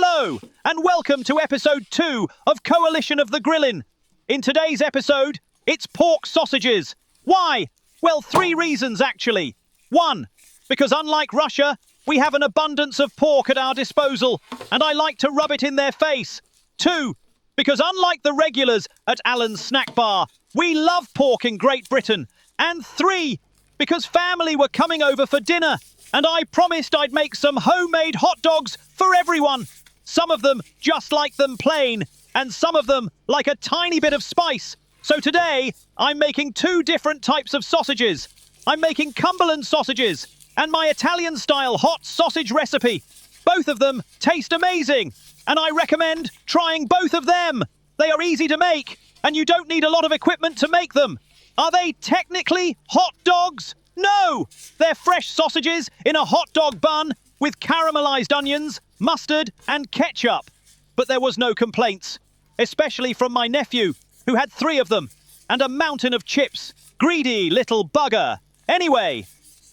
Hello, and welcome to episode 2 of Coalition of the Grillin. In today's episode, it's pork sausages. Why? Well, 3 reasons actually. 1, because unlike Russia, we have an abundance of pork at our disposal, and I like to rub it in their face. 2, because unlike the regulars at Alan's Snack Bar, we love pork in Great Britain. And 3, because family were coming over for dinner, and I promised I'd make some homemade hot dogs for everyone. Some of them just like them plain, and some of them like a tiny bit of spice. So today, I'm making 2 different types of sausages. I'm making Cumberland sausages and my Italian-style hot sausage recipe. Both of them taste amazing, and I recommend trying both of them. They are easy to make, and you don't need a lot of equipment to make them. Are they technically hot dogs? No! They're fresh sausages in a hot dog bun with caramelized onions, mustard, and ketchup. But there was no complaints, especially from my nephew, who had 3 of them, and a mountain of chips. Greedy little bugger. Anyway,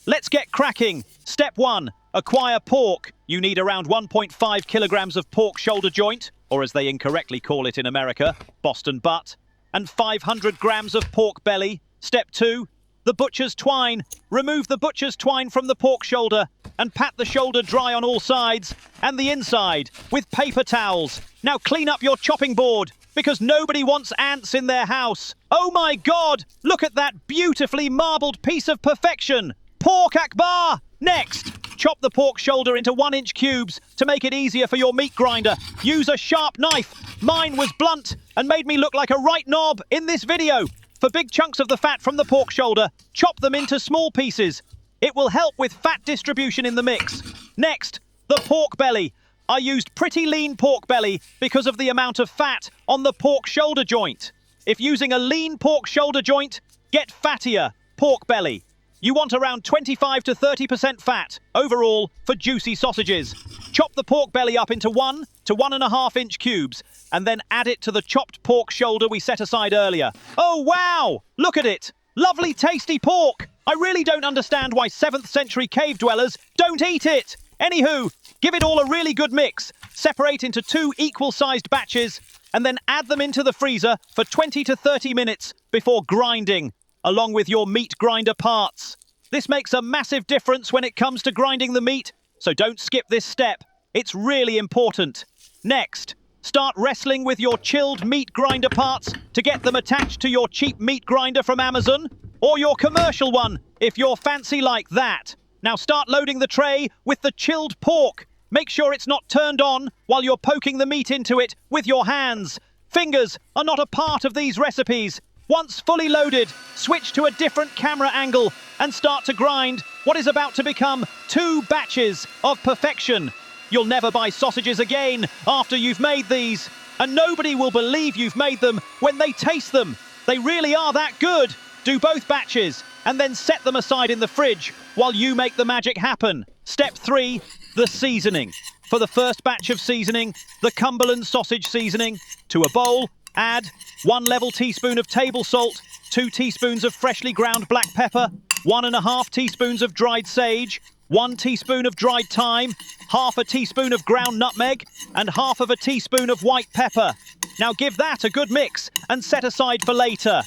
let's get cracking. Step 1, acquire pork. You need around 1.5 kilograms of pork shoulder joint, or as they incorrectly call it in America, Boston butt, and 500 grams of pork belly. Step 2, the butcher's twine. Remove the butcher's twine from the pork shoulder and pat the shoulder dry on all sides and the inside with paper towels. Now clean up your chopping board, because nobody wants ants in their house. Oh my God, look at that beautifully marbled piece of perfection. Pork Akbar! Next, chop the pork shoulder into 1-inch cubes to make it easier for your meat grinder. Use a sharp knife. Mine was blunt and made me look like a right knob in this video. For big chunks of the fat from the pork shoulder, chop them into small pieces. It will help with fat distribution in the mix. Next, the pork belly. I used pretty lean pork belly because of the amount of fat on the pork shoulder joint. If using a lean pork shoulder joint, get fattier pork belly. You want around 25 to 30% fat overall for juicy sausages. Chop the pork belly up into 1 to 1.5-inch cubes and then add it to the chopped pork shoulder we set aside earlier. Oh wow! Look at it! Lovely tasty pork! I really don't understand why 7th century cave dwellers don't eat it! Anywho, give it all a really good mix. Separate into 2 equal-sized batches and then add them into the freezer for 20 to 30 minutes before grinding, along with your meat grinder parts. This makes a massive difference when it comes to grinding the meat, so don't skip this step. It's really important. Next, start wrestling with your chilled meat grinder parts to get them attached to your cheap meat grinder from Amazon, or your commercial one, if you're fancy like that. Now start loading the tray with the chilled pork. Make sure it's not turned on while you're poking the meat into it with your hands. Fingers are not a part of these recipes. Once fully loaded, switch to a different camera angle and start to grind what is about to become 2 batches of perfection. You'll never buy sausages again after you've made these, and nobody will believe you've made them when they taste them. They really are that good. Do both batches and then set them aside in the fridge while you make the magic happen. Step 3, the seasoning. For the first batch of seasoning, the Cumberland sausage seasoning. To a bowl, add 1 level teaspoon of table salt, 2 teaspoons of freshly ground black pepper, 1.5 teaspoons of dried sage, 1 teaspoon of dried thyme, half a teaspoon of ground nutmeg, and half of a teaspoon of white pepper. Now give that a good mix and set aside for later.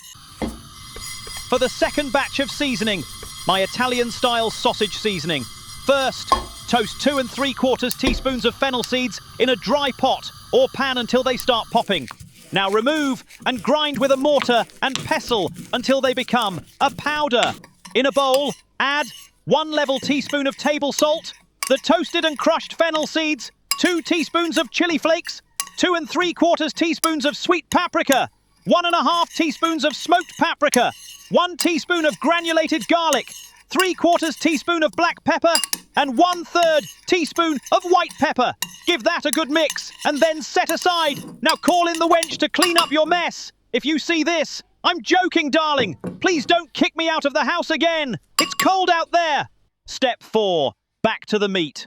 For the second batch of seasoning, my Italian-style sausage seasoning. First, toast 2 3/4 teaspoons of fennel seeds in a dry pot or pan until they start popping. Now remove and grind with a mortar and pestle until they become a powder. In a bowl, add 1 level teaspoon of table salt, the toasted and crushed fennel seeds, 2 teaspoons of chili flakes, 2 3/4 teaspoons of sweet paprika, 1.5 teaspoons of smoked paprika, 1 teaspoon of granulated garlic, 3/4 teaspoon of black pepper, and 1/3 teaspoon of white pepper. Give that a good mix and then set aside. Now call in the wench to clean up your mess. If you see this, I'm joking, darling. Please don't kick me out of the house again. It's cold out there. Step 4, back to the meat.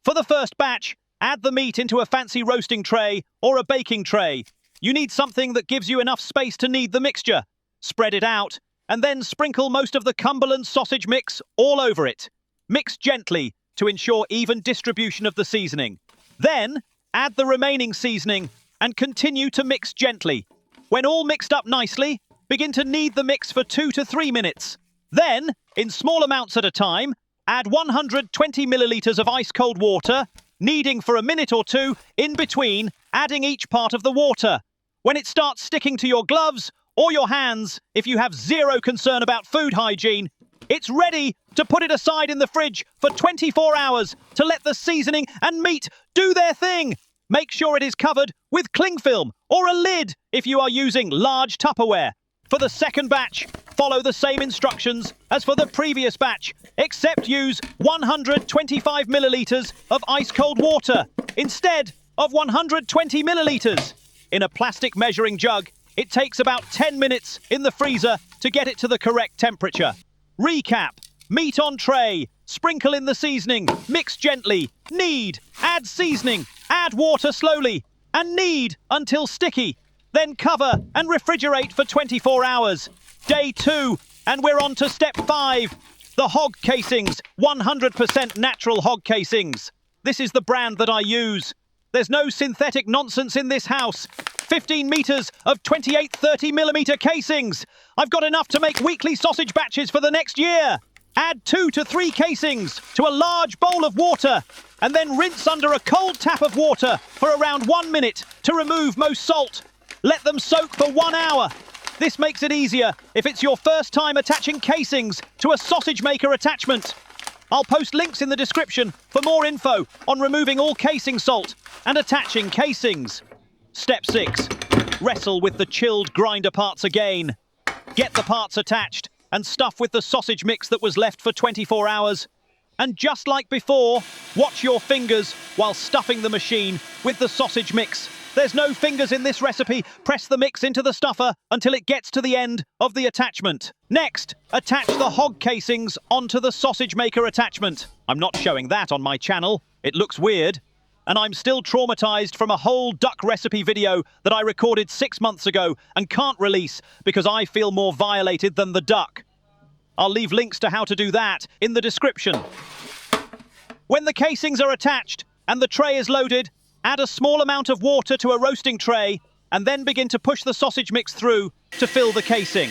For the first batch, add the meat into a fancy roasting tray or a baking tray. You need something that gives you enough space to knead the mixture. Spread it out and then sprinkle most of the Cumberland sausage mix all over it. Mix gently to ensure even distribution of the seasoning. Then, add the remaining seasoning and continue to mix gently. When all mixed up nicely, begin to knead the mix for 2 to 3 minutes. Then, in small amounts at a time, add 120 milliliters of ice-cold water, kneading for a minute or two in between, adding each part of the water. When it starts sticking to your gloves or your hands, if you have zero concern about food hygiene, it's ready to put it aside in the fridge for 24 hours to let the seasoning and meat do their thing. Make sure it is covered with cling film or a lid if you are using large Tupperware. For the second batch, follow the same instructions as for the previous batch, except use 125 milliliters of ice-cold water instead of 120 milliliters. In a plastic measuring jug, it takes about 10 minutes in the freezer to get it to the correct temperature. Recap: meat on tray, sprinkle in the seasoning, mix gently, knead, add seasoning, add water slowly, and knead until sticky. Then cover and refrigerate for 24 hours. Day 2, and we're on to step 5. The hog casings, 100% natural hog casings. This is the brand that I use. There's no synthetic nonsense in this house. 15 meters of 28-30mm casings. I've got enough to make weekly sausage batches for the next year. Add 2 to 3 casings to a large bowl of water and then rinse under a cold tap of water for around 1 minute to remove most salt. Let them soak for 1 hour. This makes it easier if it's your first time attaching casings to a sausage maker attachment. I'll post links in the description for more info on removing all casing salt and attaching casings. Step 6. Wrestle with the chilled grinder parts again. Get the parts attached and stuff with the sausage mix that was left for 24 hours. And just like before, watch your fingers while stuffing the machine with the sausage mix. There's no fingers in this recipe. Press the mix into the stuffer until it gets to the end of the attachment. Next, attach the hog casings onto the sausage maker attachment. I'm not showing that on my channel. It looks weird. And I'm still traumatized from a whole duck recipe video that I recorded 6 months ago and can't release because I feel more violated than the duck. I'll leave links to how to do that in the description. When the casings are attached and the tray is loaded, add a small amount of water to a roasting tray and then begin to push the sausage mix through to fill the casing.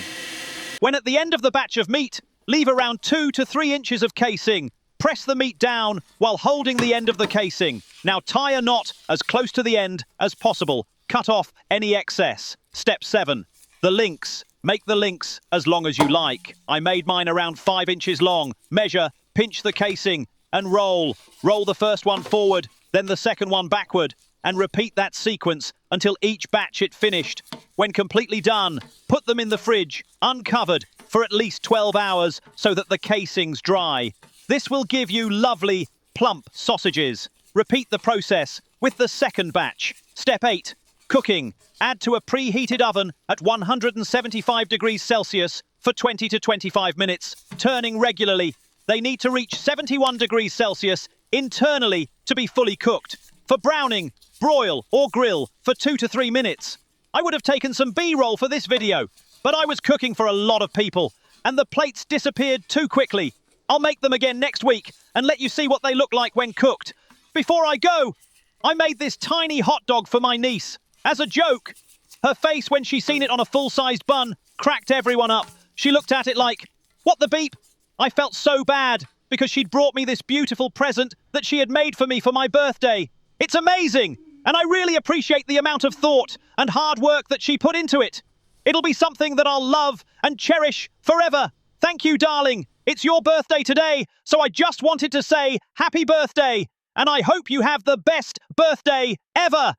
When at the end of the batch of meat, leave around 2 to 3 inches of casing. Press the meat down while holding the end of the casing. Now tie a knot as close to the end as possible. Cut off any excess. Step 7. The links. Make the links as long as you like. I made mine around 5 inches long. Measure, pinch the casing, and roll. Roll the first one forward, then the second one backward, and repeat that sequence until each batch is finished. When completely done, put them in the fridge, uncovered, for at least 12 hours so that the casings dry. This will give you lovely, plump sausages. Repeat the process with the second batch. Step 8. Cooking. Add to a preheated oven at 175 degrees Celsius for 20 to 25 minutes, turning regularly. They need to reach 71 degrees Celsius internally to be fully cooked. For browning, broil or grill for 2 to 3 minutes. I would have taken some B-roll for this video, but I was cooking for a lot of people and the plates disappeared too quickly. I'll make them again next week and let you see what they look like when cooked. Before I go, I made this tiny hot dog for my niece. As a joke, her face when she seen it on a full-sized bun cracked everyone up. She looked at it like, what the beep? I felt so bad because she'd brought me this beautiful present that she had made for me for my birthday. It's amazing, and I really appreciate the amount of thought and hard work that she put into it. It'll be something that I'll love and cherish forever. Thank you, darling. It's your birthday today, so I just wanted to say happy birthday, and I hope you have the best birthday ever.